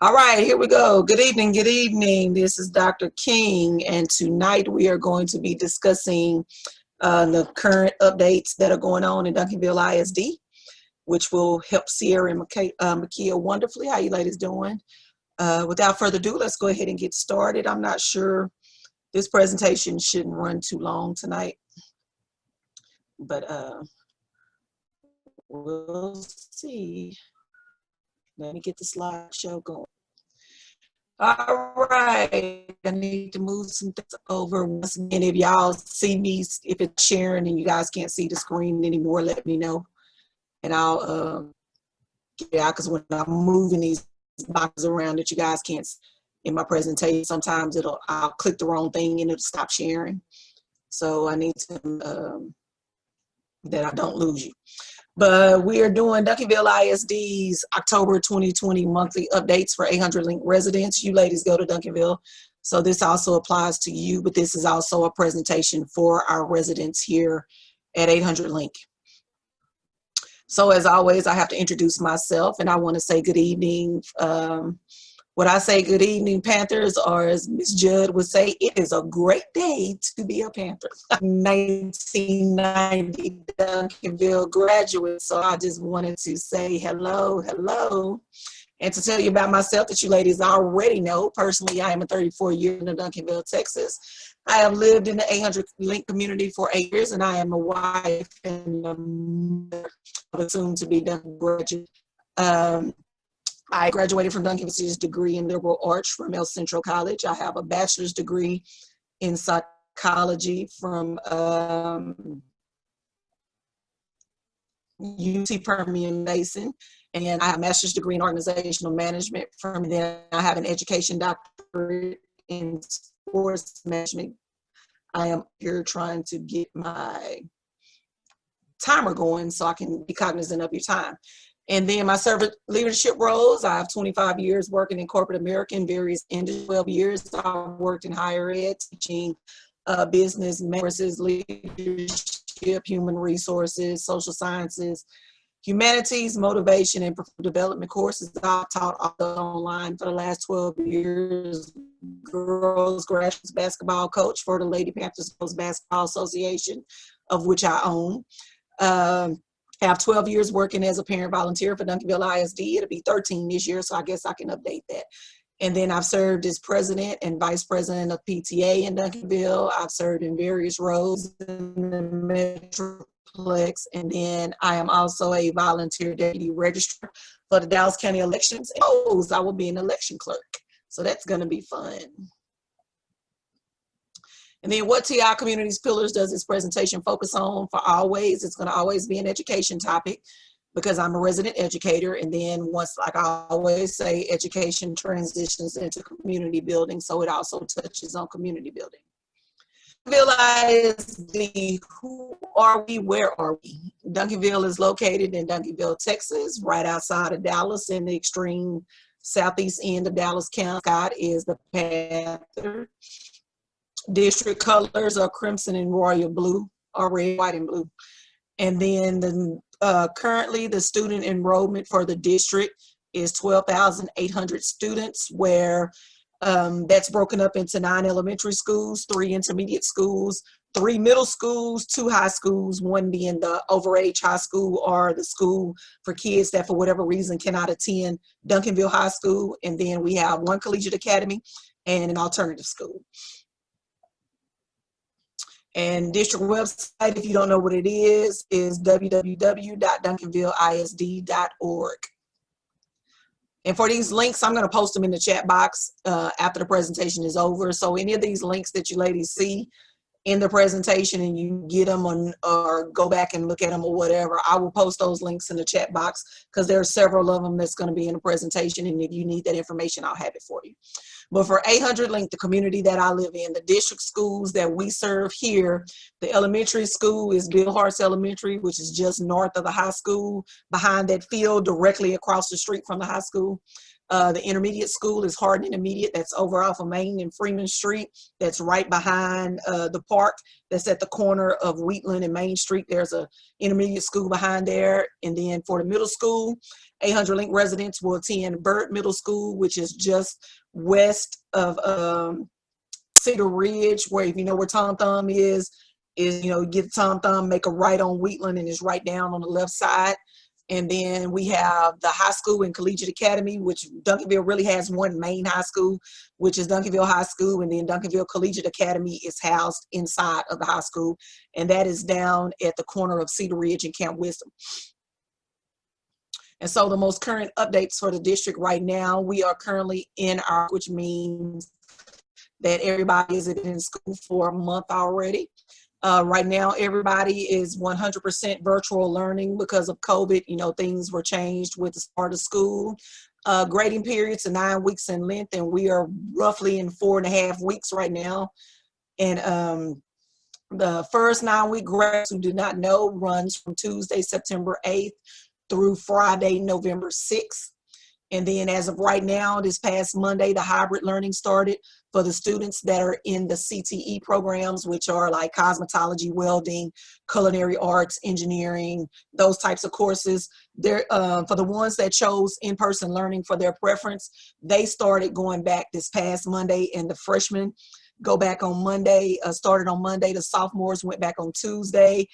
All right, here we go. Good evening, good evening. This is Dr. King, and tonight we are going to be discussing the current updates that are going on in Duncanville ISD, which will help Sierra and Makia wonderfully. How you ladies doing? Without further ado, let's go ahead and get started. I'm not sure this presentation shouldn't run too long tonight, but we'll see. Let me get the slideshow going. All right, I need to move some things over. Once again, if y'all see me, if it's sharing and you guys can't see the screen anymore, let me know. And I'll get it out, because when I'm moving these boxes around that you guys can't see in my presentation, sometimes I'll click the wrong thing and it'll stop sharing. So I need to, that I don't lose you. But we are doing Duncanville ISD's October 2020 monthly updates for 800 Link residents. You ladies go to Duncanville, so this also applies to you, but this is also a presentation for our residents here at 800 Link. So as always, I have to introduce myself, and I want to say good evening. When I say good evening, Panthers, or as Ms. Judd would say, it is a great day to be a Panther. 1990 Duncanville graduate, so I just wanted to say hello, hello, and to tell you about myself that you ladies already know. Personally, I am a 34-year in Duncanville, Texas. I have lived in the 800 Link community for 8 years, and I am a wife and a mother of a soon-to-be Duncan graduate. I graduated from Duncanville's degree in liberal arts from El Centro College. I have a bachelor's degree in psychology from UT Permian Basin, and I have a master's degree in organizational management from there. I have an education doctorate in sports management. I am here trying to get my timer going so I can be cognizant of your time. And then my servant leadership roles, I have 25 years working in corporate America in various industries. 12 years I've worked in higher ed, teaching business, resources, leadership, human resources, social sciences, humanities, motivation, and professional development courses. I've taught online for the last 12 years. Girls graduates basketball coach for the Lady Panthers Girls Basketball Association, of which I own. I have 12 years working as a parent volunteer for Duncanville ISD. It'll be 13 this year, so I guess I can update that. And then I've served as president and vice president of PTA in Duncanville. I've served in various roles in the Metroplex. And then I am also a volunteer deputy registrar for the Dallas County elections. And I will be an election clerk. So that's going to be fun. And then what TI Communities Pillars does this presentation focus on for always? It's going to always be an education topic, because I'm a resident educator. And then once, like I always say, education transitions into community building. So it also touches on community building. Duncanville ISD, who are we? Where are we? Duncanville is located in Duncanville, Texas, right outside of Dallas, in the extreme southeast end of Dallas County. Scott is the Panther. District colors are crimson and royal blue, or red, white, and blue. And then currently the student enrollment for the district is 12,800 students, where that's broken up into 9 elementary schools, 3 intermediate schools, 3 middle schools, 2 high schools, 1 being the overage high school, or the school for kids that for whatever reason cannot attend Duncanville High School. And then we have 1 collegiate academy and an alternative school. And district website, if you don't know what it is www.duncanvilleisd.org. And for these links, I'm going to post them in the chat box after the presentation is over. So any of these links that you ladies see in the presentation and you get them on, or go back and look at them or whatever, I will post those links in the chat box, because there are several of them that's going to be in the presentation. And if you need that information, I'll have it for you. But for 800 Link, the community that I live in, the district schools that we serve here, the elementary school is Bill Hart's Elementary, which is just north of the high school, behind that field, directly across the street from the high school. The intermediate school is Hardin Intermediate. That's over off of Main and Freeman Street. That's right behind the park. That's at the corner of Wheatland and Main Street. There's a intermediate school behind there. And then for the middle school, 800 Link residents will attend Byrd Middle School, which is just west of Cedar Ridge, where if you know where Tom Thumb is, you get Tom Thumb, make a right on Wheatland, and it's right down on the left side. And then we have the high school and collegiate academy, which Duncanville really has one main high school, which is Duncanville High School. And then Duncanville Collegiate Academy is housed inside of the high school. And that is down at the corner of Cedar Ridge and Camp Wisdom. And so the most current updates for the district right now, we are currently in our, which means that everybody is in school for a month already. Right now, everybody is 100% virtual learning because of COVID. Things were changed with the start of school. Grading periods are 9 weeks in length, and we are roughly in 4.5 weeks right now. And the first 9-week grade, who did not know, runs from Tuesday, September 8th through Friday, November 6th. And then as of right now, this past Monday, the hybrid learning started for the students that are in the CTE programs, which are like cosmetology, welding, culinary arts, engineering, those types of courses. For the ones that chose in-person learning for their preference, they started going back this past Monday, and the freshmen go back on Monday, started on Monday. The sophomores went back on Tuesday.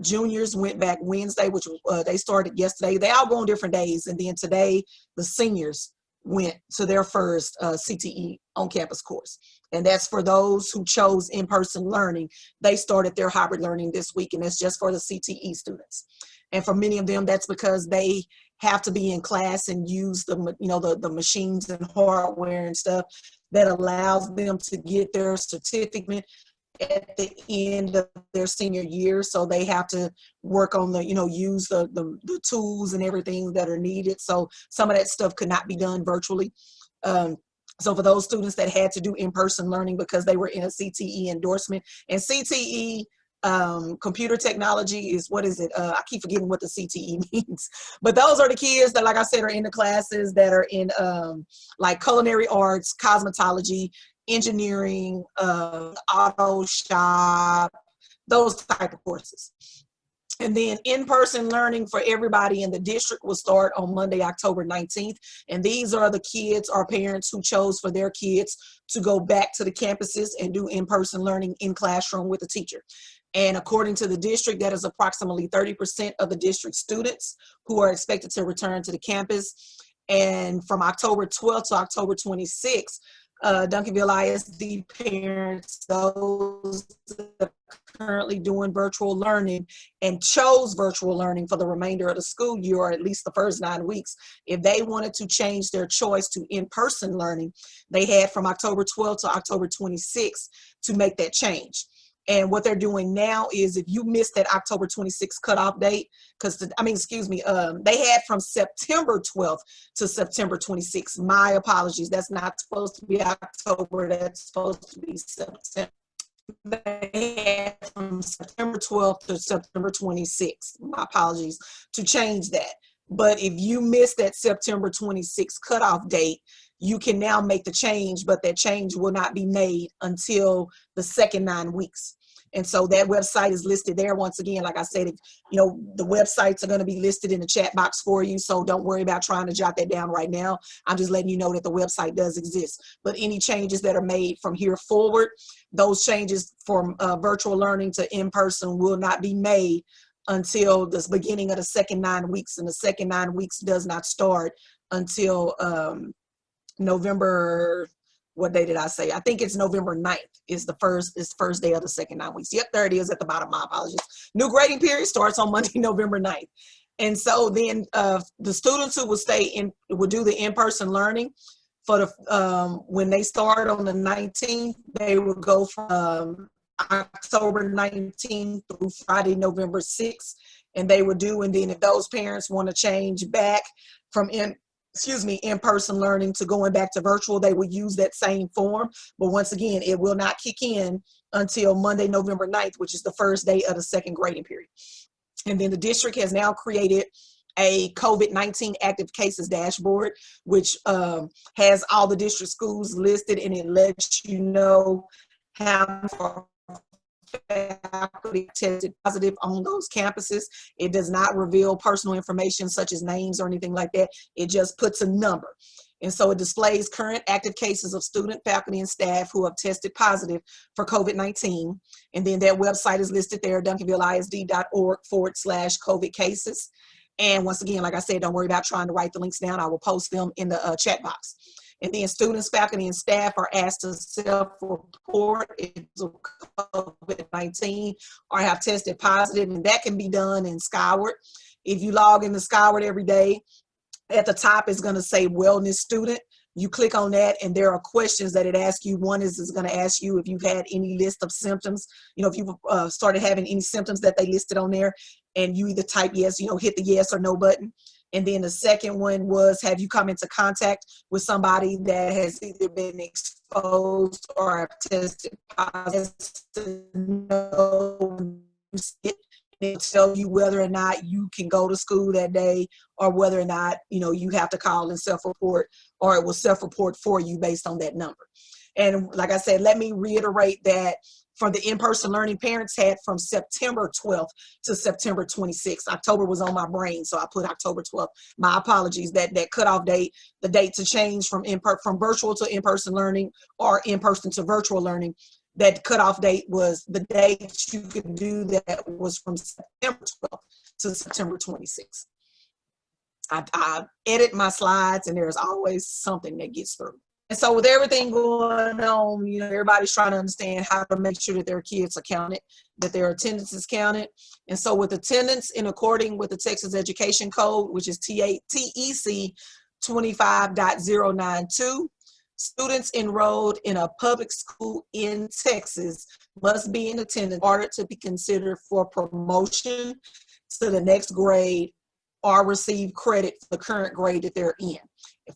Juniors went back Wednesday, which they started yesterday. They all go on different days. And then today, the seniors went to their first CTE on-campus course. And that's for those who chose in-person learning. They started their hybrid learning this week, and it's just for the CTE students. And for many of them, that's because they have to be in class and use the machines and hardware and stuff that allows them to get their certificate at the end of their senior year. So they have to work on use the tools and everything that are needed. So some of that stuff could not be done virtually. So for those students that had to do in-person learning because they were in a CTE endorsement, and CTE computer technology is, what is it? I keep forgetting what the CTE means, but those are the kids that, like I said, are in the classes that are in like culinary arts, cosmetology, engineering, auto shop, those type of courses. And then in-person learning for everybody in the district will start on Monday, October 19th. And these are the kids or parents who chose for their kids to go back to the campuses and do in-person learning in classroom with a teacher. And according to the district, that is approximately 30% of the district students who are expected to return to the campus. And from October 12th to October 26th, Duncanville ISD parents, those that are currently doing virtual learning and chose virtual learning for the remainder of the school year, or at least the first 9 weeks, if they wanted to change their choice to in-person learning, they had from October 12th to October 26th to make that change. And what they're doing now is, if you missed that October 26th cutoff date, they had from September 12th to September 26th. My apologies. That's not supposed to be October. That's supposed to be September. They had from September 12th to September 26th. My apologies, to change that. But if you missed that September 26th cutoff date, you can now make the change, but that change will not be made until the second 9 weeks. And so that website is listed there. Once again, like I said, the websites are going to be listed in the chat box for you. So don't worry about trying to jot that down right now. I'm just letting you know that the website does exist. But any changes that are made from here forward, those changes from virtual learning to in-person will not be made until the beginning of the second 9 weeks. And the second 9 weeks does not start until November, what day did I say? I think it's November 9th is the first day of the second 9 weeks. Yep, there it is at the bottom. My apologies. New grading period starts on Monday, November 9th. And so then the students who will do the in-person learning for the when they start on the 19th, they will go from October 19th through Friday, November 6th. And they will do, and then if those parents want to change back from in-person learning to going back to virtual, they will use that same form. But once again, it will not kick in until Monday, November 9th, which is the first day of the second grading period. And then the district has now created a COVID-19 active cases dashboard, which has all the district schools listed, and it lets you know how faculty tested positive on those campuses. It does not reveal personal information such as names or anything like that. It just puts a number. And so it displays current active cases of student, faculty, and staff who have tested positive for COVID-19. And then their website is listed there, duncanvillisd.org/COVID cases. And once again, like I said, don't worry about trying to write the links down. I will post them in the chat box. And then students, faculty, and staff are asked to self-report if COVID-19 or have tested positive, and that can be done in Skyward. If you log into Skyward every day, at the top is going to say wellness student. You click on that, and there are questions that it asks you. One is going to ask you if you've had any list of symptoms, if you've started having any symptoms that they listed on there, and you either type yes, hit the yes or no button. And then the second one was, have you come into contact with somebody that has either been exposed or have tested positive? It'll tell you whether or not you can go to school that day, or whether or not, you have to call and self-report, or it will self-report for you based on that number. And like I said, let me reiterate that for the in-person learning, parents had from September 12th to September 26th. October was on my brain, so I put October 12th. My apologies. That cutoff date, the date to change from virtual to in-person learning, or in-person to virtual learning, that cutoff date was the date you could do that was from September 12th to September 26th. I edit my slides, and there's always something that gets through. And so with everything going on, everybody's trying to understand how to make sure that their kids are counted, that their attendance is counted. And so with attendance, in according with the Texas Education Code, which is TEC 25.092, students enrolled in a public school in Texas must be in attendance in order to be considered for promotion to the next grade or receive credit for the current grade that they're in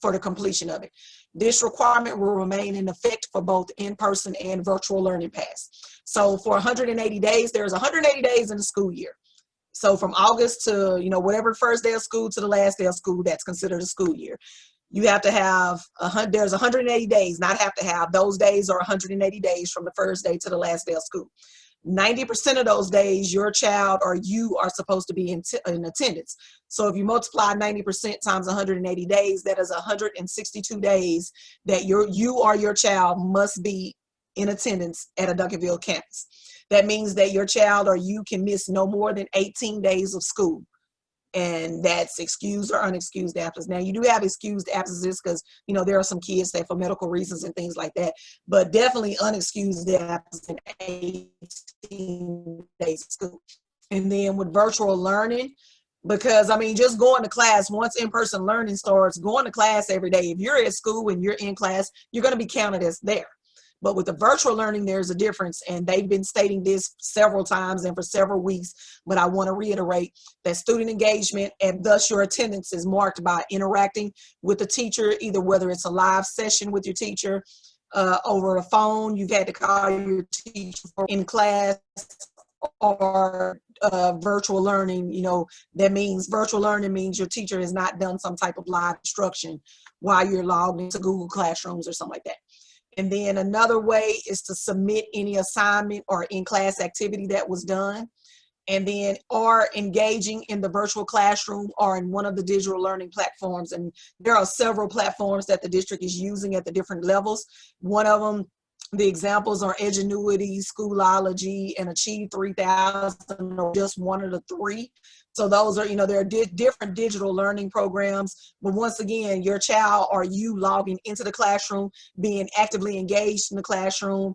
for the completion of it. This requirement will remain in effect for both in-person and virtual learning paths. So for 180 days, there's 180 days in the school year. So from August to, whatever first day of school to the last day of school, that's considered a school year. You have to have, there's 180 days, not have to have. Those days are 180 days from the first day to the last day of school. 90% of those days, your child or you are supposed to be in attendance. So if you multiply 90% times 180 days, that is 162 days that you or your child must be in attendance at a Duncanville campus. That means that your child or you can miss no more than 18 days of school. And that's excused or unexcused absence. Now, you do have excused absences because, there are some kids that for medical reasons and things like that, but definitely unexcused absence in 18 days of school. And then with virtual learning, because, just going to class, once in-person learning starts, going to class every day, if you're at school and you're in class, you're going to be counted as there. But with the virtual learning, there's a difference, and they've been stating this several times and for several weeks, but I want to reiterate that student engagement and thus your attendance is marked by interacting with the teacher, either whether it's a live session with your teacher, over the phone, you've had to call your teacher in class, or virtual learning, that means virtual learning means your teacher has not done some type of live instruction while you're logged into Google Classrooms or something like that. And then another way is to submit any assignment or in-class activity that was done. And then, or engaging in the virtual classroom or in one of the digital learning platforms. And there are several platforms that the district is using at the different levels. One of them, the examples are Edgenuity, Schoolology, and Achieve 3000, or just one of the three. So those are, there are different digital learning programs. But once again, your child or you logging into the classroom, being actively engaged in the classroom,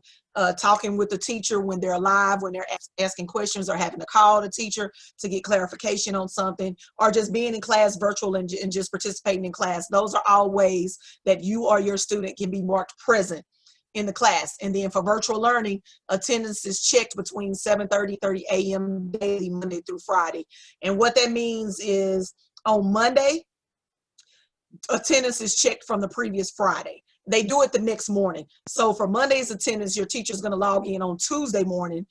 talking with the teacher when they're live, when they're asking questions, or having to call the teacher to get clarification on something, or just being in class virtual and just participating in class. Those are all ways that you or your student can be marked present in the class. And then for virtual learning, attendance is checked between 7:30 a.m. daily, Monday through Friday. And what that means is on Monday, attendance is checked from the previous Friday. They do it the next morning. So for Monday's attendance, your teacher's going to log in on Tuesday morning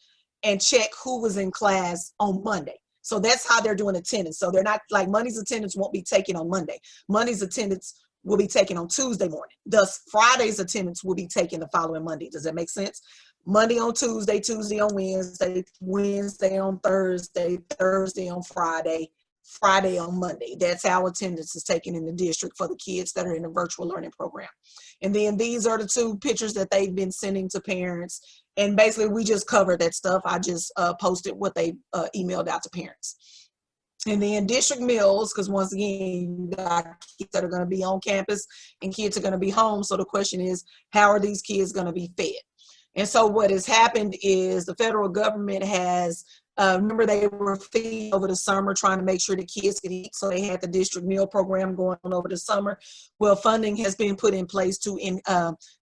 and check who was in class on Monday. So that's how they're doing attendance. So they're not like Monday's attendance won't be taken on Monday. Monday's attendance will be taken on Tuesday morning. Thus, Friday's attendance will be taken the following Monday. Does that make sense? Monday on Tuesday, Tuesday on Wednesday, Wednesday on Thursday, Thursday on Friday, Friday on Monday. That's how attendance is taken in the district for the kids that are in the virtual learning program. And then these are the two pictures that they've been sending to parents. And basically, we just covered that stuff. I just posted what they emailed out to parents. And then district meals, because once again, you got kids that are going to be on campus and kids are going to be home. So the question is, how are these kids going to be fed? And so what has happened is the federal government has, remember they were feeding over the summer trying to make sure the kids could eat. So they had the district meal program going on over the summer. Well, funding has been put in place to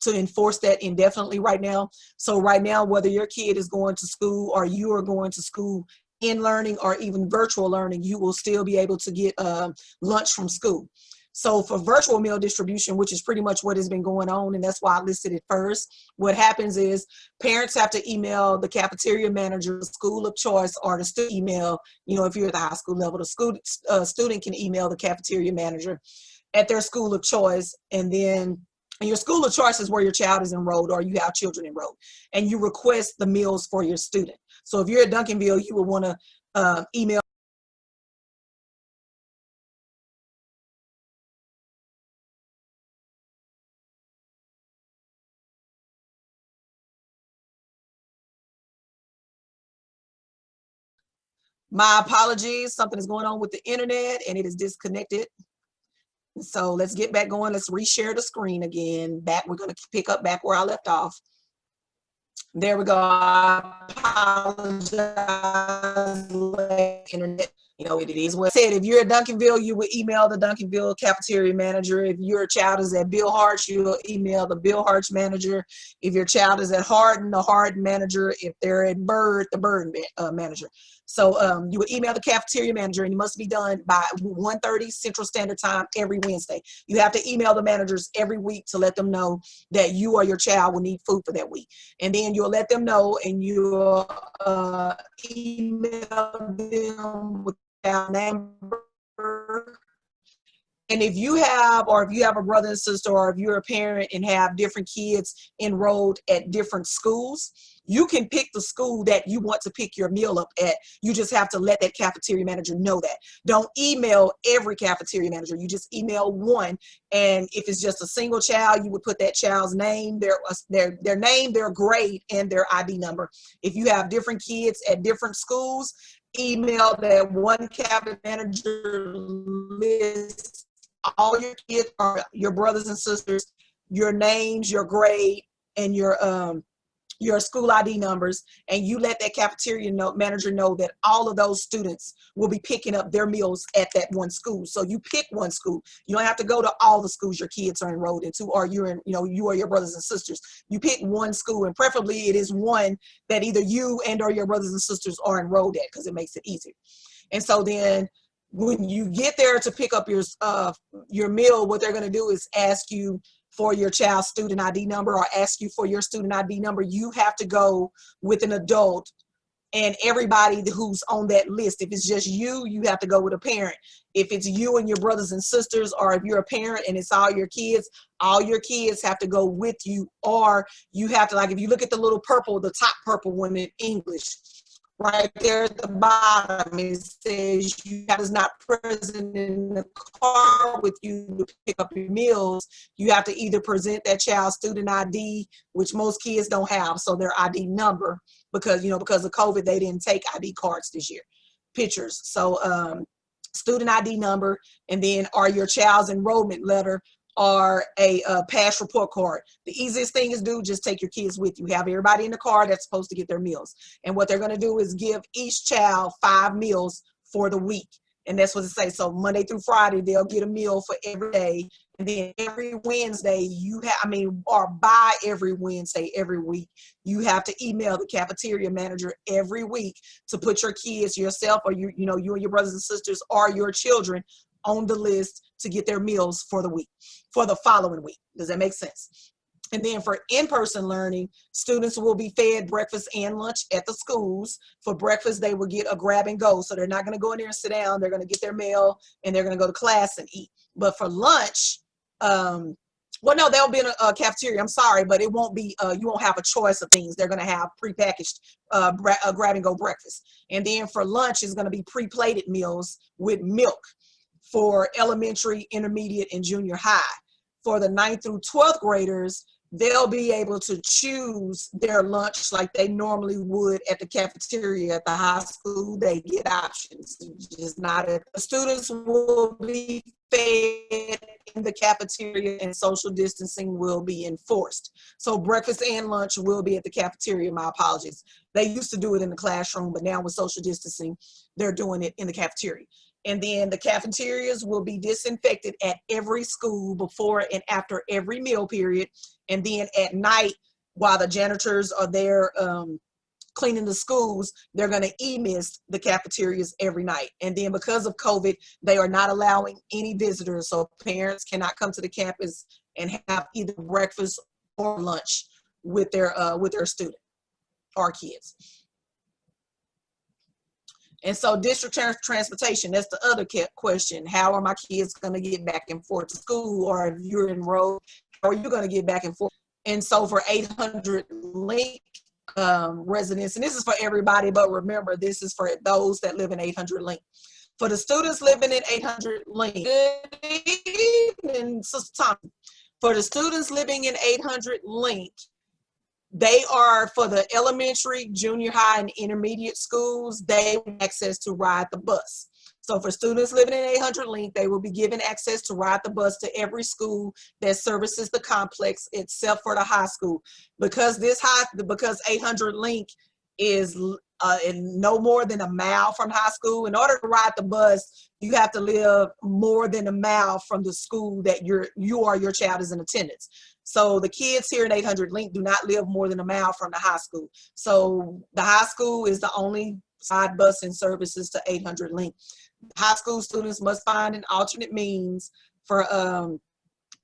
enforce that indefinitely right now. So right now, whether your kid is going to school or you are going to school in learning or even virtual learning, you will still be able to get lunch from school. So for virtual meal distribution, which is pretty much what has been going on, and that's why I listed it first, what happens is parents have to email the cafeteria manager, the school of choice, or the student email, if you're at the high school level, the student can email the cafeteria manager at their school of choice, and then your school of choice is where your child is enrolled or you have children enrolled, and you request the meals for your student. So if you're at Duncanville, you will want to email my apologies, something is going on with the internet and it is disconnected. So let's get back going. Let's reshare the screen again. We're going to pick up back where I left off. There we go. I apologize. Internet. It is what I said. If you're at Duncanville, you would email the Duncanville cafeteria manager. If your child is at Bill Harch, you will email the Bill Harch manager. If your child is at Hardin, the Hardin manager. If they're at Byrd, the Byrd manager. So you would email the cafeteria manager, and it must be done by 1:30 Central Standard Time every Wednesday. You have to email the managers every week to let them know that you or your child will need food for that week. And then you'll let them know, and you'll email them with their number. And if you have a brother and sister, or if you're a parent and have different kids enrolled at different schools, you can pick the school that you want to pick your meal up at. You just have to let that cafeteria manager know that. Don't email every cafeteria manager. You just email one. And if it's just a single child, you would put that child's name, their name, their grade, and their ID number. If you have different kids at different schools, email that one cabinet manager list all your kids, or your brothers and sisters, your names, your grade, and your school ID numbers, and you let that cafeteria manager know that all of those students will be picking up their meals at that one school. So you pick one school. You don't have to go to all the schools your kids are enrolled into, or you or your brothers and sisters. You pick one school, and preferably it is one that either you and or your brothers and sisters are enrolled at, because it makes it easier. And so then when you get there to pick up your meal, what they're going to do is ask you for your child's student ID number, or ask you for your student ID number. You have to go with an adult, and everybody who's on that list. If it's just you, you have to go with a parent. If it's you and your brothers and sisters, or if you're a parent and it's all your kids have to go with you. Or you have to, like, if you look at the little purple, the top purple one in English, right there at the bottom, it says you is not present in the car with you to pick up your meals. You have to either present that child's student ID, which most kids don't have, so their ID number, because of COVID, they didn't take ID cards this year, pictures. So student ID number, and then or your child's enrollment letter, or a pass report card. The easiest thing is just take your kids with you. Have everybody in the car that's supposed to get their meals. And what they're going to do is give each child 5 meals for the week. And that's what it says. So Monday through Friday, they'll get a meal for every day. And then every Wednesday, or by every Wednesday, every week, you have to email the cafeteria manager every week to put your kids, yourself, or you and your brothers and sisters, or your children on the list to get their meals for the week, for the following week. Does that make sense? And then for in-person learning, students will be fed breakfast and lunch at the schools. For breakfast, they will get a grab and go. So they're not going to go in there and sit down. They're going to get their meal and they're going to go to class and eat. But for lunch, well, no, they'll be in a cafeteria. I'm sorry, but it won't be, you won't have a choice of things. They're going to have prepackaged grab and go breakfast. And then for lunch is going to be pre-plated meals with milk for elementary, intermediate, and junior high. For the 9th through 12th graders, they'll be able to choose their lunch like they normally would at the cafeteria at the high school. They get options, just not at the students will be fed in the cafeteria and social distancing will be enforced. So breakfast and lunch will be at the cafeteria, my apologies. They used to do it in the classroom, but now with social distancing, they're doing it in the cafeteria. And then the cafeterias will be disinfected at every school before and after every meal period. And then at night, while the janitors are there cleaning the schools, they're going to e-mist the cafeterias every night. And then because of COVID, they are not allowing any visitors. So parents cannot come to the campus and have either breakfast or lunch with their student or kids. And so district transportation, that's the other question. How are my kids going to get back and forth to school? Or if you're enrolled, how are you going to get back and forth? And so for 800 Link residents, and this is for everybody, but remember, this is for those that live in 800 Link. For the students living in 800 Link, good evening, Sister Thompson. For the students living in 800 Link, they are for the elementary, junior high, and intermediate schools, they have access to ride the bus. So for students living in 800 Link, they will be given access to ride the bus to every school that services the complex except for the high school. Because 800 Link is no more than a mile from high school. In order to ride the bus, you have to live more than a mile from the school that you or your child is in attendance. So the kids here in 800 Link do not live more than a mile from the high school. So the high school is the only side bus and services to 800 Link. High school students must find an alternate means for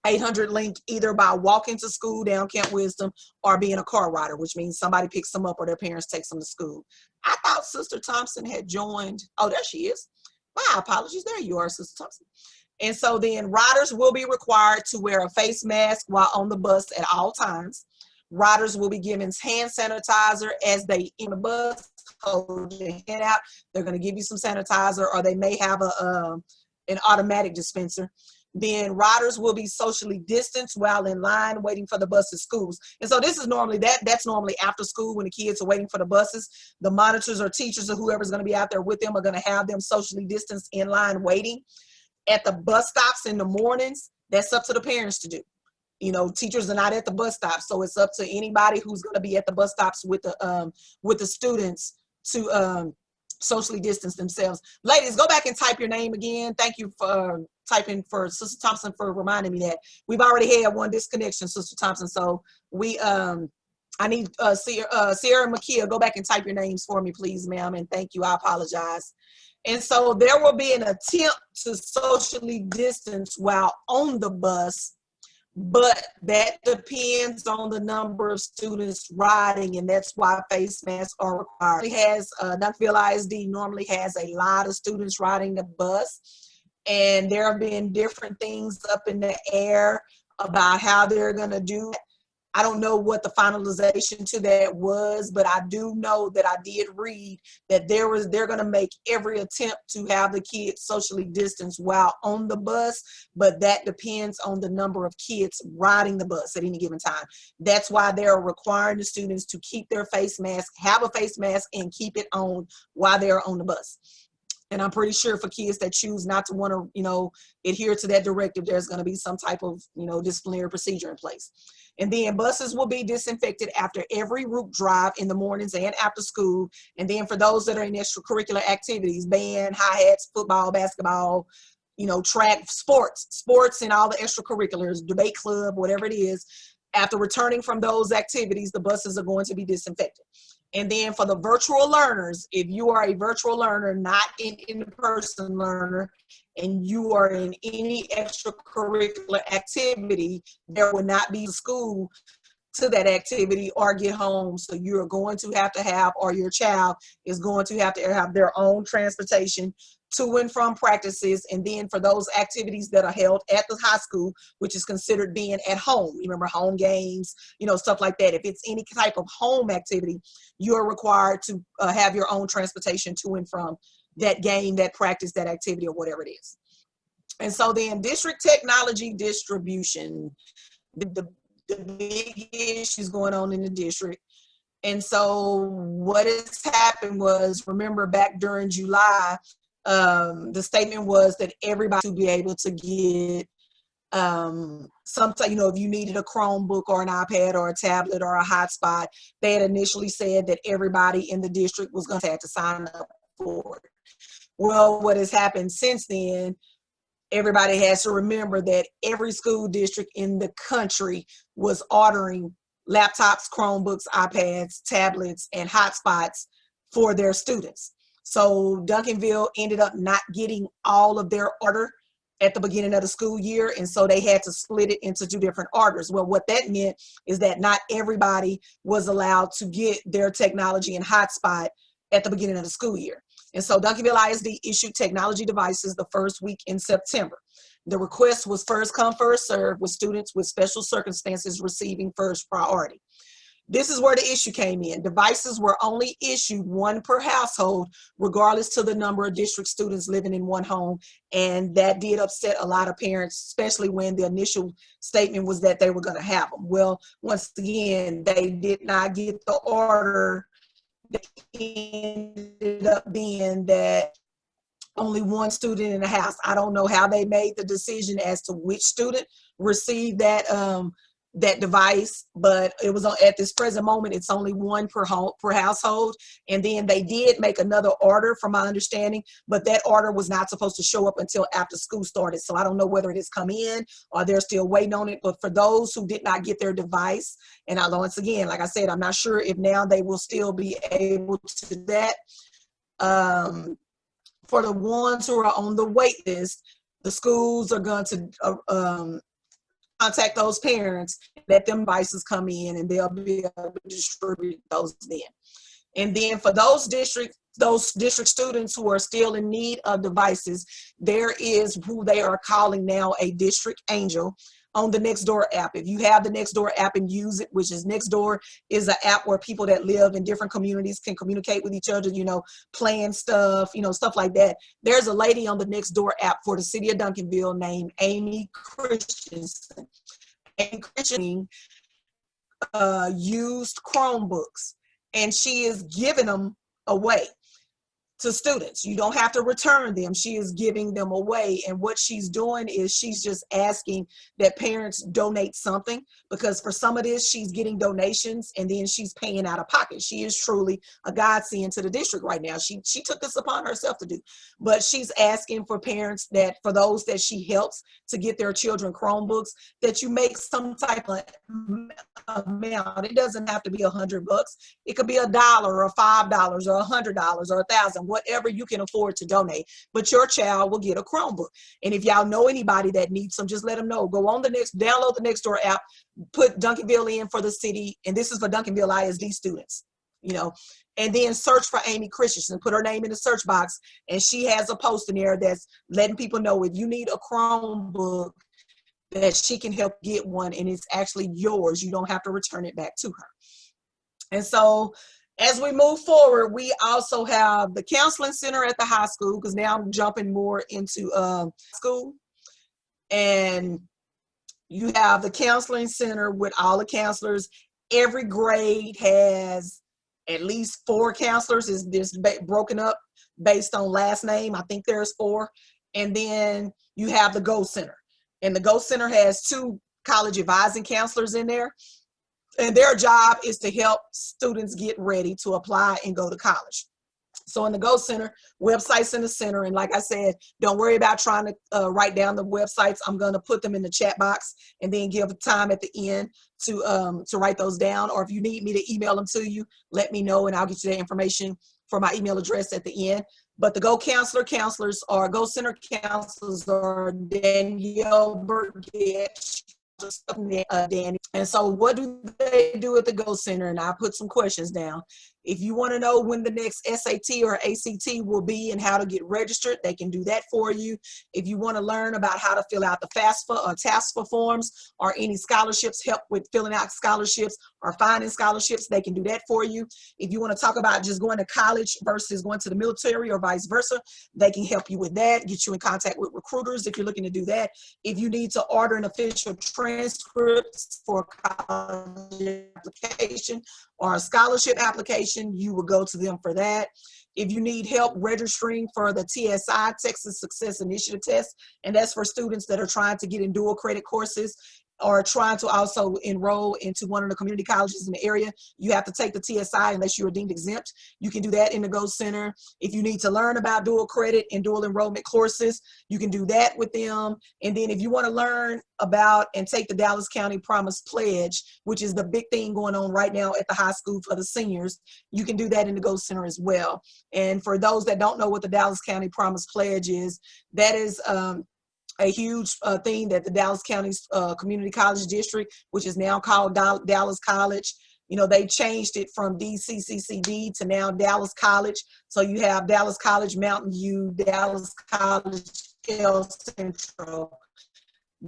800 Link, either by walking to school down Camp Wisdom or being a car rider, which means somebody picks them up or their parents takes them to school. I thought Sister Thompson had joined. Oh, there she is. My apologies. There you are, Sister Thompson. And so then riders will be required to wear a face mask while on the bus at all times. Riders will be given hand sanitizer as they in the bus. Hold your hand out. They're going to give you some sanitizer, or they may have an automatic dispenser. Then riders will be socially distanced while in line waiting for the bus to schools. And so this is normally that's normally after school when the kids are waiting for the buses. The monitors or teachers or whoever's going to be out there with them are going to have them socially distanced in line waiting. At the bus stops in the mornings, that's up to the parents to do. You know, teachers are not at the bus stop, so it's up to anybody who's going to be at the bus stops with the students to socially distance themselves. Ladies, go back and type your name again. Thank you for typing, for Sister Thompson for reminding me that. We've already had one disconnection, Sister Thompson, so we I need Sierra and Makia, go back and type your names for me, please, ma'am, and thank you. I apologize. And so there will be an attempt to socially distance while on the bus, but that depends on the number of students riding, and that's why face masks are required. It has Duncanville ISD normally has a lot of students riding the bus, and there have been different things up in the air about how they're going to do it. I don't know what the finalization to that was, but I do know that I did read that they're going to make every attempt to have the kids socially distanced while on the bus, but that depends on the number of kids riding the bus at any given time. That's why they're requiring the students to keep their face mask, have a face mask, and keep it on while they're on the bus. And I'm pretty sure for kids that choose not to want to, adhere to that directive, there's going to be some type of, disciplinary procedure in place. And then buses will be disinfected after every route drive in the mornings and after school. And then for those that are in extracurricular activities, band, hi-hats, football, basketball, track, sports and all the extracurriculars, debate club, whatever it is, after returning from those activities, the buses are going to be disinfected. And then for the virtual learners, if you are a virtual learner, not an in-person learner, and you are in any extracurricular activity, there will not be school to that activity or get home. So you're going to have, or your child is going to have their own transportation to and from practices. And then for those activities that are held at the high school, which is considered being at home, you remember home games, stuff like that. If it's any type of home activity, you're required to have your own transportation to and from that game, that practice, that activity, or whatever it is. And so then district technology distribution, the big issues going on in the district. And so what has happened was, remember back during July, the statement was that everybody to be able to get if you needed a Chromebook or an iPad or a tablet or a hotspot, they had initially said that everybody in the district was going to have to sign up for it. Well, what has happened since then, everybody has to remember that every school district in the country was ordering laptops, Chromebooks, iPads, tablets, and hotspots for their students. So Duncanville ended up not getting all of their order at the beginning of the school year, and so they had to split it into 2 different orders. Well, what that meant is that not everybody was allowed to get their technology and hotspot at the beginning of the school year. And so Duncanville ISD issued technology devices the first week in September. The request was first come, first served, with students with special circumstances receiving first priority. This is where the issue came in. Devices were only issued 1 per household, regardless to the number of district students living in one home. And that did upset a lot of parents, especially when the initial statement was that they were going to have them. Well, once again, they did not get the order. It ended up being that only 1 student in the house. I don't know how they made the decision as to which student received that that device, but it was at this present moment, it's only 1 per household. And then they did make another order, from my understanding, but that order was not supposed to show up until after school started. So I don't know whether it has come in or they're still waiting on it. But for those who did not get their device, and once again, like I said, I'm not sure if now they will still be able to do that. For the ones who are on the wait list, the schools are going to contact those parents, let them devices come in, and they'll be able to distribute those then. And then for those district students who are still in need of devices, there is who they are calling now a district angel on the Nextdoor app. If you have the Nextdoor app and use it, which is Nextdoor is an app where people that live in different communities can communicate with each other, plan stuff, stuff like that. There's a lady on the Nextdoor app for the city of Duncanville named Amy Christensen. Amy Christensen used Chromebooks, and she is giving them away to students. You don't have to return them. She is giving them away. And what she's doing is she's just asking that parents donate something, because for some of this, she's getting donations and then she's paying out of pocket. She is truly a godsend to the district right now. She took this upon herself to do, but she's asking for parents that for those that she helps to get their children Chromebooks, that you make some type of amount. It doesn't have to be $100. It could be $1 or $5 or $100 or $1,000, whatever you can afford to donate, but your child will get a Chromebook. And if y'all know anybody that needs them, just let them know. Go on download the Nextdoor app, put Duncanville in for the city, and this is for Duncanville ISD students, and then search for Amy Christensen, put her name in the search box, and she has a post in there that's letting people know if you need a Chromebook, that she can help get one, and it's actually yours. You don't have to return it back to her. And so as we move forward, we also have the counseling center at the high school, because now I'm jumping more into school. And you have the counseling center with all the counselors. Every grade has at least 4 counselors. It's broken up based on last name. I think there's 4. And then you have the Go Center. And the Go Center has 2 college advising counselors in there. And their job is to help students get ready to apply and go to college. So in the Go Center, websites in the center. And like I said, don't worry about trying to write down the websites. I'm going to put them in the chat box and then give time at the end to write those down. Or if you need me to email them to you, let me know and I'll get you the information for my email address at the end. But the Go Counselor counselors or Go Center counselors are Danielle Burgett, Danny. And so what do they do at the Go Center? And I put some questions down. If you want to know when the next SAT or ACT will be and how to get registered, they can do that for you. If you want to learn about how to fill out the FAFSA or TASFA forms or any scholarships, help with filling out scholarships or finding scholarships, they can do that for you. If you want to talk about just going to college versus going to the military or vice versa, they can help you with that, get you in contact with recruiters if you're looking to do that. If you need to order an official transcript for college application or a scholarship application, you will go to them for that. If you need help registering for the TSI, Texas Success Initiative Test, and that's for students that are trying to get in dual credit courses or trying to also enroll into one of the community colleges in the area, you have to take the TSI unless you're deemed exempt. You can do that in the Go Center. If you need to learn about dual credit and dual enrollment courses, you can do that with them. And then if you want to learn about and take the Dallas County Promise Pledge, which is the big thing going on right now at the high school for the seniors, you can do that in the Go Center as well. And for those that don't know what the Dallas County Promise Pledge is, that is a huge thing that the Dallas County Community College District, which is now called Dallas College, they changed it from DCCCD to now Dallas College. So you have Dallas College Mountain View, Dallas College El Centro,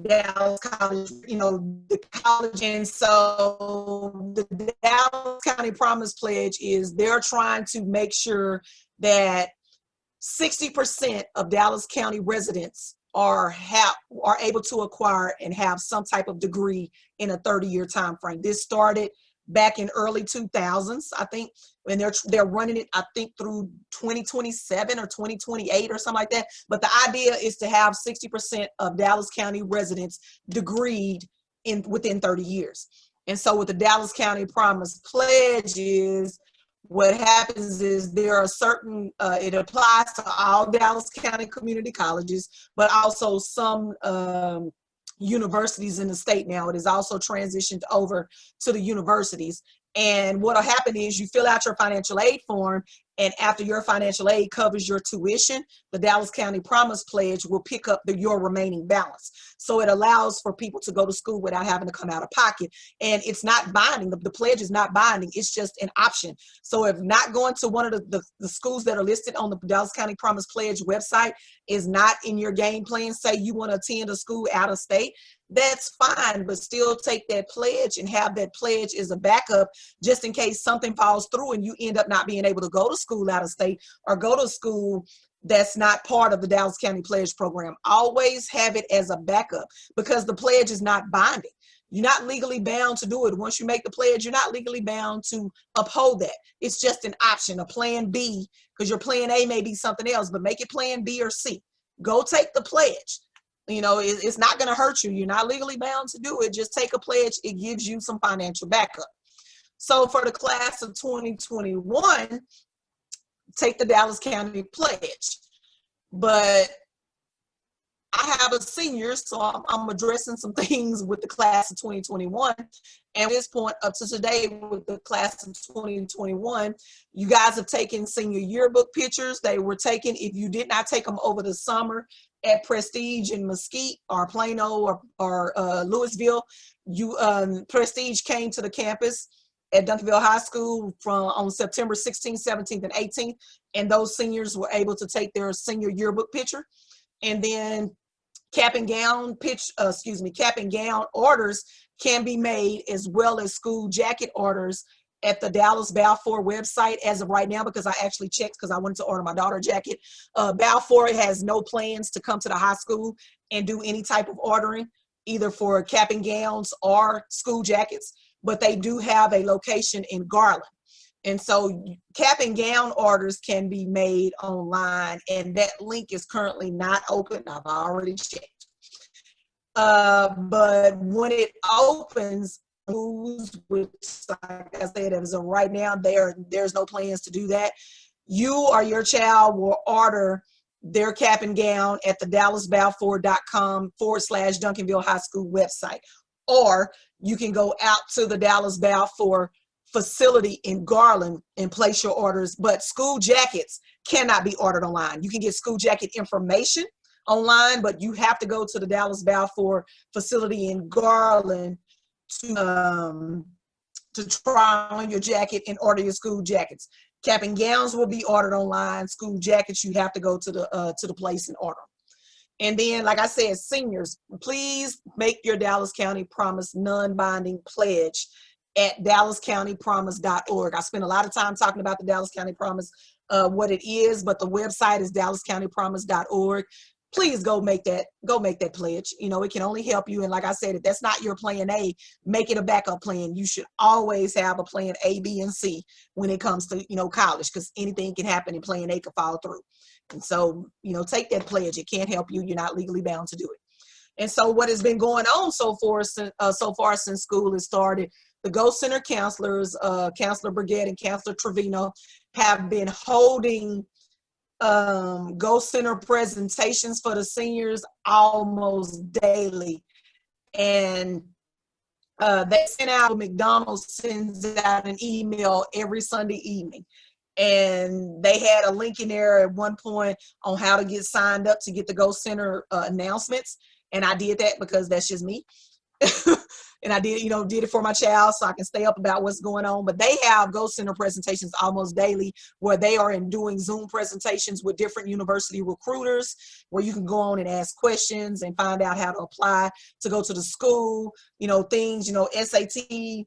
Dallas College, the college. And so the Dallas County Promise Pledge is they're trying to make sure that 60% of Dallas County residents are able to acquire and have some type of degree in a 30-year time frame. This started back in early 2000s, I think, and they're running it, I think, through 2027 or 2028 or something like that. But the idea is to have 60% of Dallas County residents degreed within 30 years. And so with the Dallas County Promise Pledge is, what happens is there are certain, it applies to all Dallas County community colleges, but also some universities in the state now. It is also transitioned over to the universities. And what will happen is you fill out your financial aid form, and after your financial aid covers your tuition, the Dallas County Promise Pledge will pick up your remaining balance. So it allows for people to go to school without having to come out of pocket. And it's not binding. The pledge is not binding. It's just an option. So if not going to one of the schools that are listed on the Dallas County Promise Pledge website is not in your game plan, say you want to attend a school out of state, that's fine, but still take that pledge and have that pledge as a backup just in case something falls through and you end up not being able to go to school out of state or go to school that's not part of the Dallas County Pledge program. Always have it as a backup because the pledge is not binding. You're not legally bound to do it. Once you make the pledge, you're not legally bound to uphold that. It's just an option, a plan B, because your plan A may be something else, but make it plan B or C. Go take the pledge. It's not going to hurt you. You're not legally bound to do it. Just take a pledge. It gives you some financial backup. So for the class of 2021, take the Dallas County Pledge. But I have a senior, so I'm addressing some things with the class of 2021. And at this point, up to today, with the class of 2021, you guys have taken senior yearbook pictures. They were taken, if you did not take them over the summer at Prestige in Mesquite or Plano or Louisville, Prestige came to the campus at Duncanville High School on September 16th, 17th, and 18th, and those seniors were able to take their senior yearbook picture. And then cap and gown orders can be made, as well as school jacket orders, at the Dallas Balfour website as of right now, because I actually checked because I wanted to order my daughter a jacket. Balfour has no plans to come to the high school and do any type of ordering, either for cap and gowns or school jackets, but they do have a location in Garland. And so cap and gown orders can be made online, and that link is currently not open. I've already checked. But when it opens, which, like I said, as of right now, there's no plans to do that. You or your child will order their cap and gown at the dallasbalfour.com/Duncanville High School website. Or you can go out to the Dallas Balfour facility in Garland and place your orders. But school jackets cannot be ordered online. You can get school jacket information online, but you have to go to the Dallas Balfour facility in Garland to try on your jacket and order your school jackets. Cap and gowns will be ordered online. School jackets, you have to go to the place and order. And then, like I said, seniors, please make your Dallas County Promise non-binding pledge at dallascountypromise.org. I spent a lot of time talking about the Dallas County Promise, what it is, but the website is dallascountypromise.org. Please go make that pledge. You know, it can only help you. And like I said, if that's not your plan A, make it a backup plan. You should always have a plan A, B, and C when it comes to, you know, college, because anything can happen and plan A could fall through. And so, you know, take that pledge. It can't help you. You're not legally bound to do it. And so what has been going on so far since school has started, the Ghost Center counselors, Counselor Brigette and Counselor Trevino, have been holding Ghost Center presentations for the seniors almost daily. And they sent out, McDonald's sends out an email every Sunday evening. And they had a link in there at one point on how to get signed up to get the Ghost Center announcements. And I did that because that's just me. And I did it for my child so I can stay up about what's going on. But they have Ghost Center presentations almost daily where they are doing Zoom presentations with different university recruiters where you can go on and ask questions and find out how to apply to go to the school, you know, things, you know, SAT,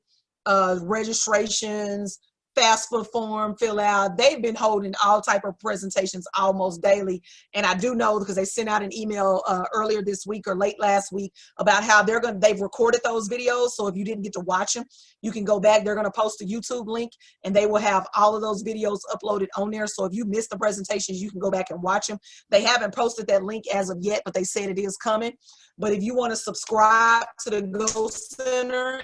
registrations, FAFSA form fill out. They've been holding all type of presentations almost daily. And I do know because they sent out an email earlier this week or late last week about how they've recorded those videos. So if you didn't get to watch them, you can go back. They're going to post a YouTube link and they will have all of those videos uploaded on there. So if you missed the presentations, you can go back and watch them. They haven't posted that link as of yet, but they said it is coming. But if you want to subscribe to the Ghost Center,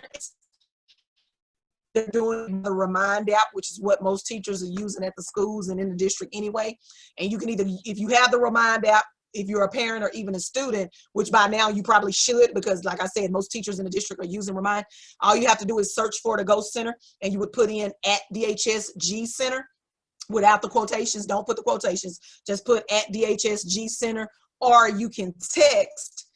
they're doing the Remind app, which is what most teachers are using at the schools and in the district anyway. And you can either, if you have the Remind app, if you're a parent or even a student, which by now you probably should, because like I said, most teachers in the district are using Remind. All you have to do is search for the Ghost Center and you would put in at DHSG Center without the quotations. Don't put the quotations, just put at DHSG Center, or you can text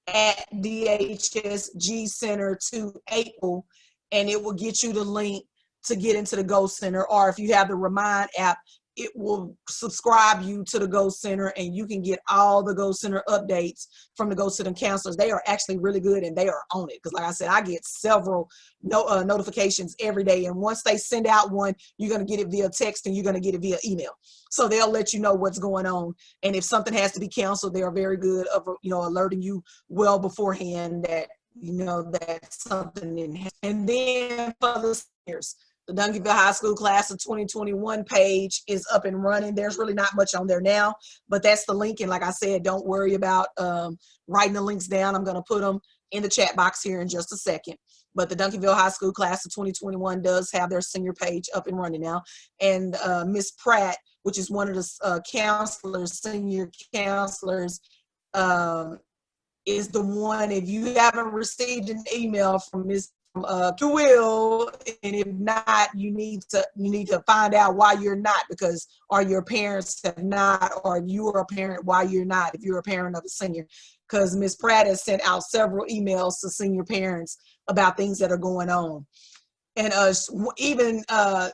at DHSG Center to April and it will get you the link to get into the Ghost Center. Or if you have the Remind app, it will subscribe you to the Ghost Center and you can get all the Ghost Center updates from the Ghost Center counselors. They are actually really good and they are on it. Because like I said, I get several notifications every day. And once they send out one, you're going to get it via text and you're going to get it via email. So they'll let you know what's going on. And if something has to be canceled, they are very good of, you know, alerting you well beforehand that, you know, that's something in. And then for the seniors, the Duncanville High School Class of 2021 page is up and running. There's really not much on there now, but that's the link. And like I said, don't worry about writing the links down. I'm going to put them in the chat box here in just a second. But the Duncanville High School Class of 2021 does have their senior page up and running now. And Miss Pratt, which is one of the counselors, senior counselors, is the one. If you haven't received an email from Miss you will, and if not, you need to find out why you're not, because or your parents have not, or you are a parent why you're not, if you're a parent of a senior, because Ms. Pratt has sent out several emails to senior parents about things that are going on. And even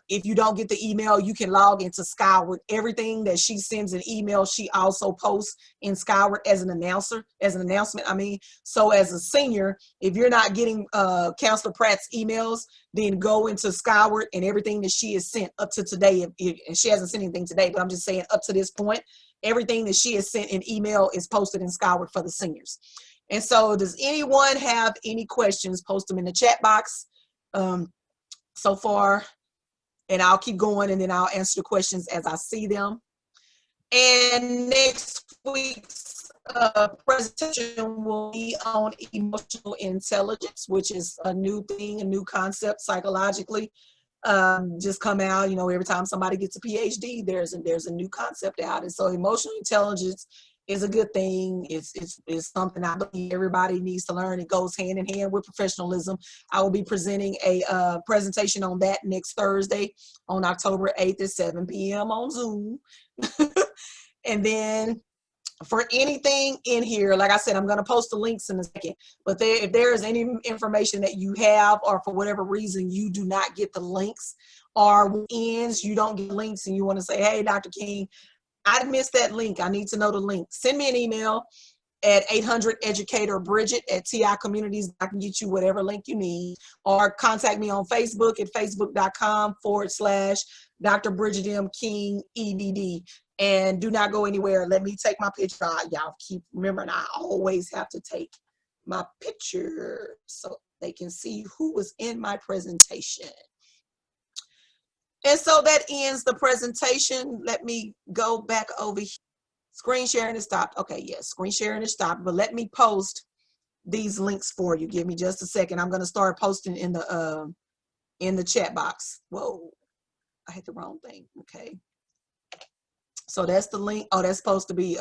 if you don't get the email, you can log into Skyward. Everything that she sends an email, she also posts in Skyward as an announcement. I mean, so as a senior, if you're not getting Counselor Pratt's emails, then go into Skyward and everything that she has sent up to today. And she hasn't sent anything today, but I'm just saying up to this point, everything that she has sent in email is posted in Skyward for the seniors. And so does anyone have any questions? Post them in the chat box. So far, and I'll keep going and then I'll answer the questions as I see them. And next week's presentation will be on emotional intelligence, which is a new thing, a new concept psychologically. Just come out, you know, every time somebody gets a PhD, there's a new concept out. And so emotional intelligence is a good thing. It's something I believe everybody needs to learn. It goes hand in hand with professionalism. I will be presenting a presentation on that next Thursday on October 8th at 7 p.m. on Zoom. And then for anything in here, like I said, I'm going to post the links in a second, but if there is any information that you have, or for whatever reason you do not get the links, or ends you don't get links and you want to say, hey, Dr. King, I missed that link, I need to know the link, send me an email at 800-EDUCATOR-BRIDGET@TI-Communities. I can get you whatever link you need, or contact me on Facebook at facebook.com/Dr. Bridget M. King, EDD. And do not go anywhere. Let me take my picture. Y'all keep remembering, I always have to take my picture so they can see who was in my presentation. And so that ends the presentation. Let me go back over here. Screen sharing is stopped. Okay, yes, screen sharing is stopped, but let me post these links for you. Give me just a second. I'm going to start posting in the chat box. Whoa, I hit the wrong thing. Okay. So that's the link. Oh, that's supposed to be,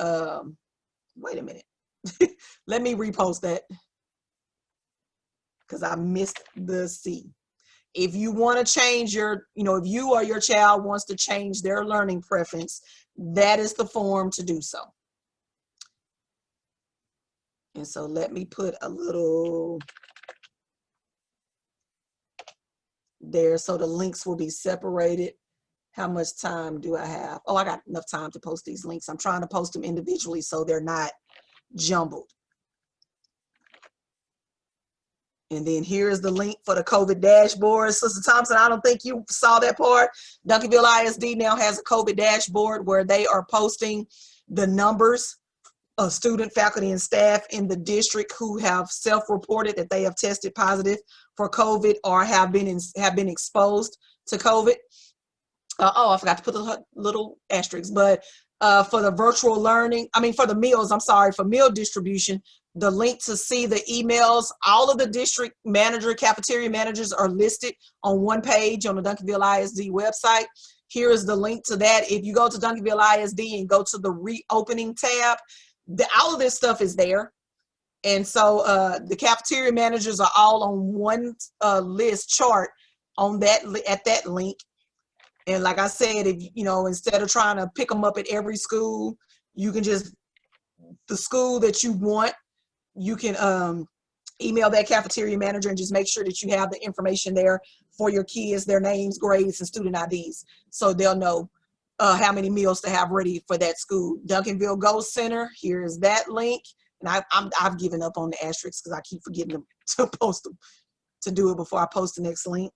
wait a minute. Let me repost that because I missed the C. If you want to change your, if you or your child wants to change their learning preference, that is the form to do so. And so let me put a little there so the links will be separated. How much time do I have? Oh, I got enough time to post these links. I'm trying to post them individually so they're not jumbled. And then here's the link for the COVID dashboard. Sister Thompson, I don't think you saw that part. Duncanville ISD now has a COVID dashboard where they are posting the numbers of student, faculty, and staff in the district who have self-reported that they have tested positive for COVID or have been exposed to COVID. Oh, I forgot to put the little asterisks, but for the virtual learning, for the meals, for meal distribution, the link to see the emails, all of the district manager, cafeteria managers are listed on one page on the Duncanville ISD website. Here is the link to that. If you go to Duncanville ISD and go to the reopening tab, all of this stuff is there. And so the cafeteria managers are all on one list chart on that, at that link. And like I said, if instead of trying to pick them up at every school, you can just, the school that you want, you can email that cafeteria manager and just make sure that you have the information there for your kids, their names, grades, and student IDs. So they'll know how many meals to have ready for that school. Duncanville Go Center, here's that link. And I've given up on the asterisks because I keep forgetting to post them, to do it before I post the next link.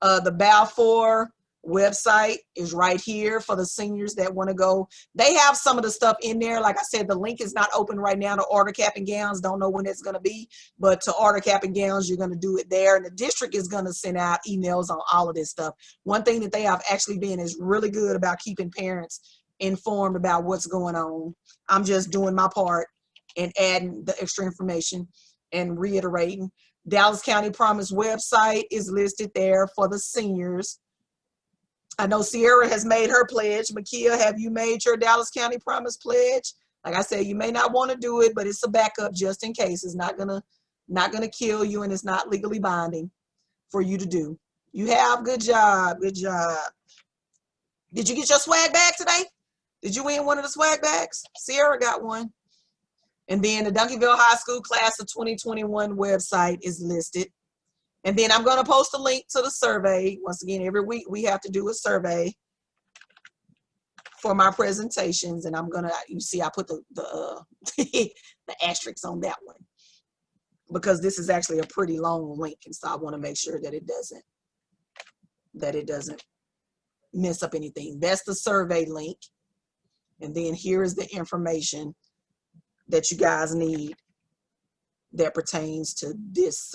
The Balfour website is right here for the seniors that want to go. They have some of the stuff in there. Like I said, the link is not open right now to order cap and gowns. Don't know when it's going to be, but to order cap and gowns, you're going to do it there. And the district is going to send out emails on all of this stuff. One thing that they have actually been is really good about keeping parents informed about what's going on. I'm just doing my part and adding the extra information and reiterating. Dallas County Promise website is listed there for the seniors. I know Sierra has made her pledge. Makia, have you made your Dallas County Promise pledge? Like I said, you may not want to do it, but it's a backup just in case. It's not gonna kill you, and it's not legally binding for you to do. You have. Good job. Good job. Did you get your swag bag today? Did you win one of the swag bags? Sierra got one. And then the Duncanville High School Class of 2021 website is listed. And then I'm going to post a link to the survey. Once again, every week we have to do a survey for my presentations. And I'm going to, you see, I put the the asterisks on that one because this is actually a pretty long link. And so I want to make sure that it doesn't mess up anything. That's the survey link. And then here is the information that you guys need that pertains to this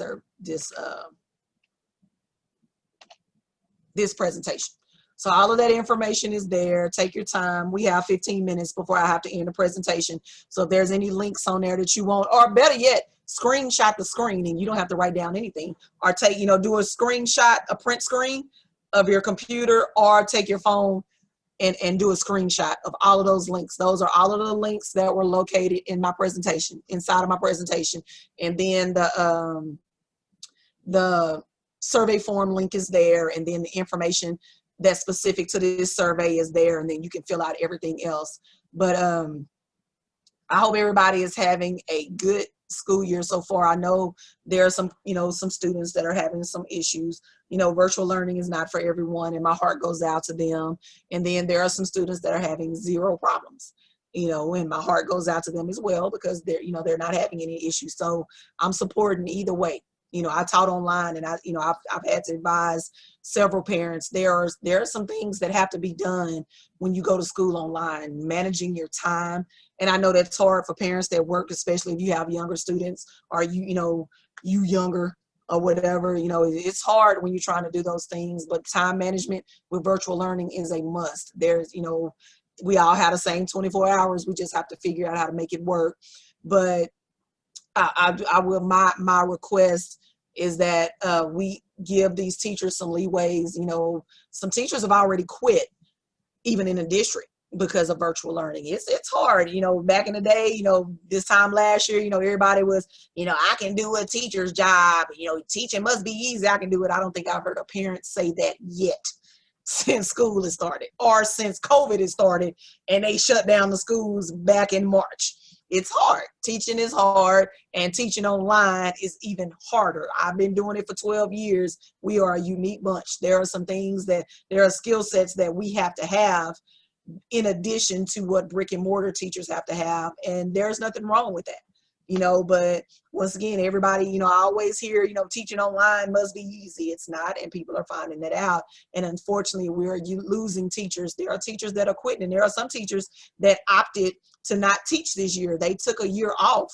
presentation. So all of that information is there. Take your time. We have 15 minutes before I have to end the presentation. So if there's any links on there that you want, or better yet, screenshot the screen and you don't have to write down anything, or take, do a screenshot, a print screen of your computer, or take your phone and do a screenshot of all of those links. Those are all of the links that were located in my presentation, inside of my presentation. And then the survey form link is there, and then the information that's specific to this survey is there, and then you can fill out everything else. But I hope everybody is having a good school year so far. I know there are some, some students that are having some issues. Virtual learning is not for everyone, and my heart goes out to them. And then there are some students that are having zero problems, and my heart goes out to them as well, because they're not having any issues. So I'm supporting either way. I taught online, and I've had to advise several parents. There are some things that have to be done when you go to school online, managing your time. And I know that's hard for parents that work, especially if you have younger students, or you younger or whatever. It's hard when you're trying to do those things, but time management with virtual learning is a must. We all have the same 24 hours. We just have to figure out how to make it work. But I will, my request is that we give these teachers some leeways. Some teachers have already quit, even in the district, because of virtual learning. It's hard. Back in the day, this time last year, everybody was, I can do a teacher's job. Teaching must be easy. I can do it. I don't think I've heard a parent say that yet, since school has started, or since COVID has started and they shut down the schools back in March. It's hard. Teaching is hard, and teaching online is even harder. I've been doing it for 12 years. We are a unique bunch. There are some things there are skill sets that we have to have in addition to what brick and mortar teachers have to have. And there's nothing wrong with that. But once again, everybody, I always hear, teaching online must be easy. It's not, and people are finding that out. And unfortunately, we're losing teachers. There are teachers that are quitting, and there are some teachers that opted to not teach this year. They took a year off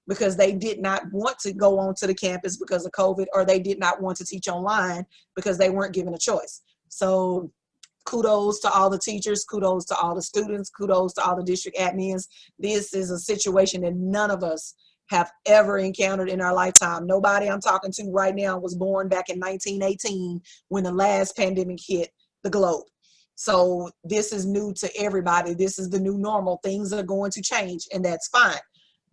because they did not want to go onto the campus because of COVID, or they did not want to teach online because they weren't given a choice. So kudos to all the teachers, kudos to all the students, kudos to all the district admins. This is a situation that none of us have ever encountered in our lifetime. Nobody I'm talking to right now was born back in 1918 when the last pandemic hit the globe. So this is new to everybody. This is the new normal. Things are going to change, and that's fine.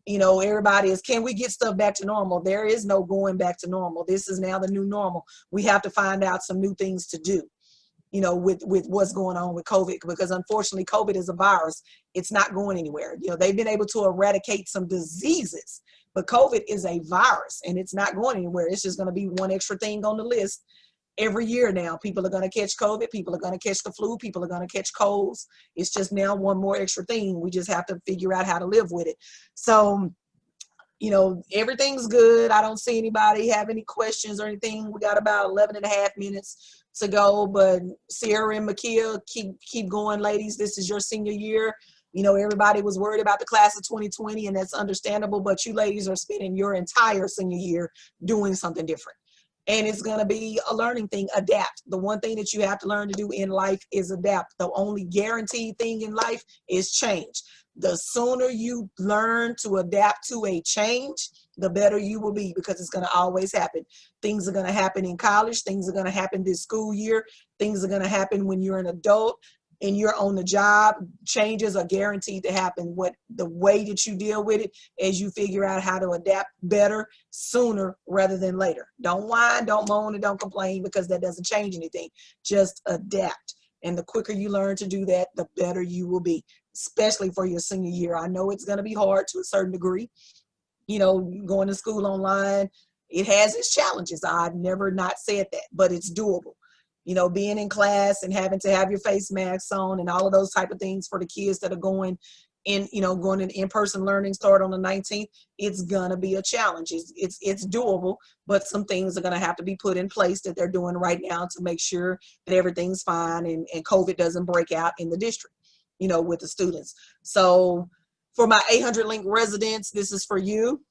Everybody is, can we get stuff back to normal? There is no going back to normal. This is now the new normal. We have to find out some new things to do, with what's going on with COVID, because unfortunately COVID is a virus. It's not going anywhere. They've been able to eradicate some diseases, but COVID is a virus, and it's not going anywhere. It's just going to be one extra thing on the list every year now. People are going to catch COVID. People are going to catch the flu. People are going to catch colds. It's just now one more extra thing. We just have to figure out how to live with it. So, everything's good. I don't see anybody have any questions or anything. We got about 11 and a half minutes to go, but Sierra and Makia, keep going, ladies. This is your senior year. Everybody was worried about the class of 2020, and that's understandable, but you ladies are spending your entire senior year doing something different. And it's going to be a learning thing. Adapt. The one thing that you have to learn to do in life is adapt. The only guaranteed thing in life is change. The sooner you learn to adapt to a change, the better you will be, because it's going to always happen. Things are going to happen in college. Things are going to happen this school year. Things are going to happen when you're an adult and you're on the job. Changes are guaranteed to happen. The way that you deal with it is you figure out how to adapt better sooner rather than later. Don't whine, don't moan, and don't complain, because that doesn't change anything. Just adapt. And the quicker you learn to do that, the better you will be, especially for your senior year. I know it's going to be hard to a certain degree. Going to school online, it has its challenges. I've never not said that, but it's doable. Being in class and having to have your face masks on and all of those type of things for the kids that are going in in-person learning start on the 19th, it's going to be a challenge. It's doable, but some things are going to have to be put in place that they're doing right now to make sure that everything's fine and COVID doesn't break out in the district, with the students. So for my 800 link residents, this is for you.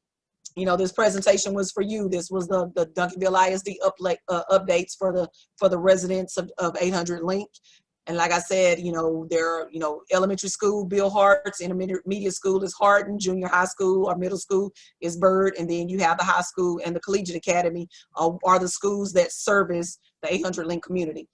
This presentation was for you. This was the Duncanville ISD updates for the residents of 800 link. And like I said, you know, there are, you know, elementary school, Bill Hart's, intermediate school is Hardin, junior high school or middle school is Byrd, and then you have the high school and the collegiate academy are the schools that service the 800 link community.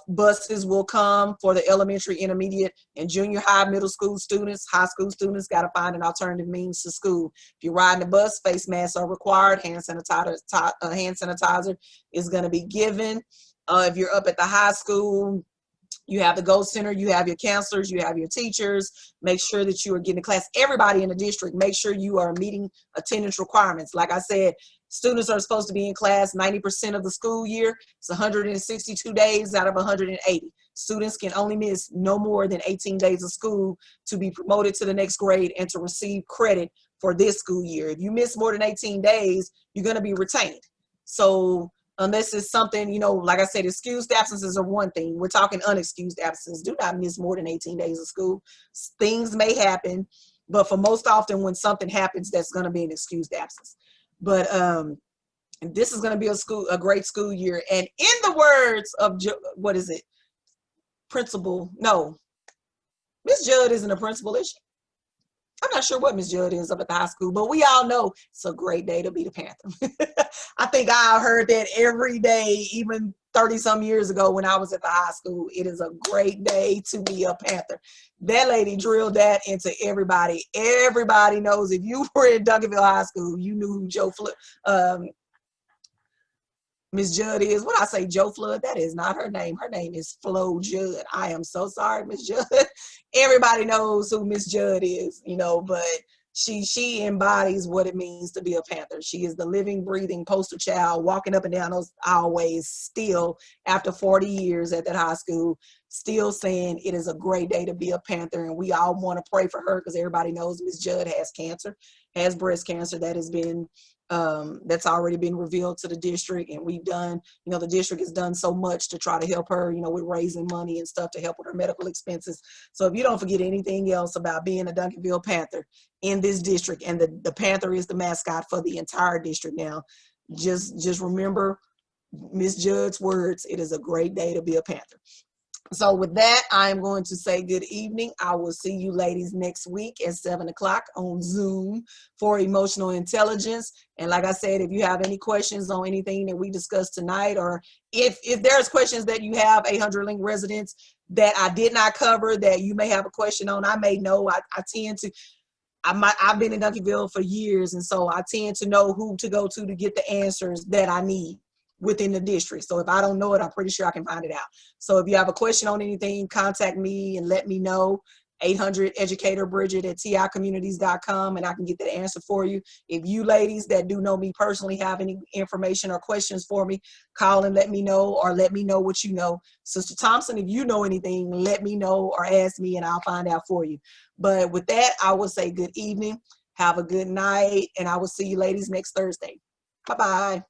Buses will come for the elementary, intermediate, and junior high, middle school students. High school students got to find an alternative means to school. If you're riding the bus, face masks are required. Hand sanitizer is going to be given. If you're up at the high school, you have the Go Center, you have your counselors, you have your teachers. Make sure that you are getting to class. Everybody in the district, make sure you are meeting attendance requirements. Like I said, students are supposed to be in class 90% of the school year. It's 162 days out of 180. Students can only miss no more than 18 days of school to be promoted to the next grade and to receive credit for this school year. If you miss more than 18 days, you're going to be retained. So unless it's something, you know, like I said, excused absences are one thing. We're talking unexcused absences. Do not miss more than 18 days of school. Things may happen, but for most often when something happens, that's going to be an excused absence. But this is going to be a great school year. And in the words of, what is it? Principal, no, Miss Judd isn't a principal, is she? I'm not sure what Miss Judd is up at the high school, but we all know it's a great day to be the Panther. I think I heard that every day, even 30-some years ago when I was at the high school. It is a great day to be a Panther. That lady drilled that into everybody. Everybody knows if you were in Duncanville High School, you knew who Miss Judd is. What I say, Joe Flood? That is not her name. Her name is Flo Judd. I am so sorry, Miss Judd. Everybody knows who Miss Judd is, you know, but she embodies what it means to be a Panther. She is the living, breathing poster child, walking up and down those hallways still after 40 years at that high school, still saying it is a great day to be a Panther. And we all want to pray for her because everybody knows Miss Judd has cancer, has breast cancer that has been that's already been revealed to the district, and we've done, you know, the district has done so much to try to help her, you know, with raising money and stuff to help with her medical expenses. So if you don't forget anything else about being a Duncanville Panther in this district, and the Panther is the mascot for the entire district now, just remember Miss Judd's words, it is a great day to be a Panther. So with that, I'm going to say good evening. I will see you ladies next week at 7 o'clock on Zoom for emotional intelligence. And like I said, if you have any questions on anything that we discussed tonight, or if there's questions that you have, 800 Link residents, that I did not cover that you may have a question on, I may know. I've been in Duncanville for years, and so I tend to know who to go to get the answers that I need within the district. So if I don't know it, I'm pretty sure I can find it out. So if you have a question on anything, contact me and let me know. 800 Educator Bridget at TICommunities.com, and I can get that answer for you. If you ladies that do know me personally have any information or questions for me, call and let me know, or let me know what you know. Sister Thompson, if you know anything, let me know or ask me and I'll find out for you. But with that, I will say good evening, have a good night, and I will see you ladies next Thursday. Bye-bye.